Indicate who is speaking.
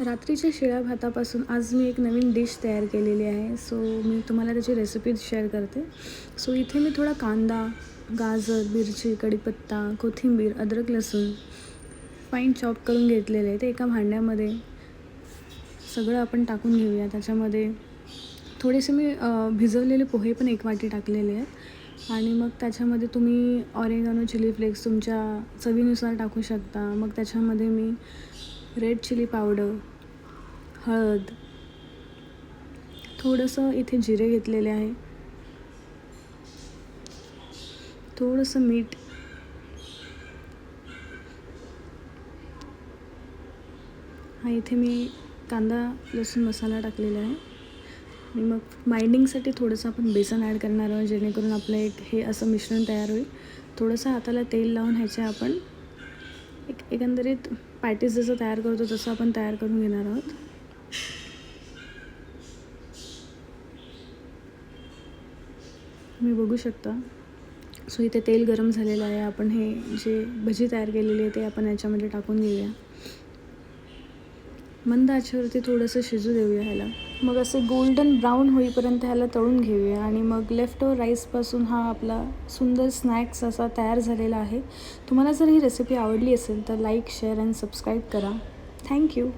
Speaker 1: रात्रीच्या शिळ्या भातापासून आज मी एक नवीन डिश तयार केलेली आहे. सो मी तुम्हाला त्याची रेसिपी शेअर करते. सो इथे मी थोडा कांदा, गाजर, मिरची, कढीपत्ता, कोथिंबीर, अद्रक, लसूण फाईन चॉप करून घेतलेले आहे. ते एका भांड्यामध्ये सगळं आपण टाकून घेऊया. त्याच्यामध्ये थोडेसे मी भिजवलेले पोहे पण 1 वाटी टाकलेले आहेत आणि मग त्याच्यामध्ये तुम्ही ऑरेगानो, चिली फ्लेक्स तुमच्या चवीनुसार टाकू शकता. मग त्याच्यामध्ये मी रेड चिली पावडर, हळद, थोडंसं इथे जिरे घेतलेले आहे, थोडंसं मीठ, हा इथे मी कांदा लसूण मसाला टाकलेला आहे आणि मग बाइंडिंगसाठी थोडंसं आपण बेसन ॲड करणार आहोत, जेणेकरून आपलं हे असं मिश्रण तयार होईल. थोडंसं हाताला तेल लावून ह्याचे आपण एकंदरीत पॅटीस जसं तयार करतो तसं आपण तयार करून घेणार आहोत. तुम्ही बघू शकता. सो इथे तेल गरम झालेलं आहे. आपण हे जे भजी तयार केलेली आहे ते आपण याच्यामध्ये टाकून घेऊया. मंद आचेवरती थोडंसं शिजू देऊया ह्याला. मग असे गोल्डन ब्राऊन होईपर्यंत ह्याला तळून घेऊया आणि मग लेफ्ट ओव्हर राईसपासून हा आपला सुंदर स्नॅक्स असा तयार झालेला आहे. तुम्हाला जर ही रेसिपी आवडली असेल तर लाईक, शेअर अँड सबस्क्राईब करा. थँक्यू.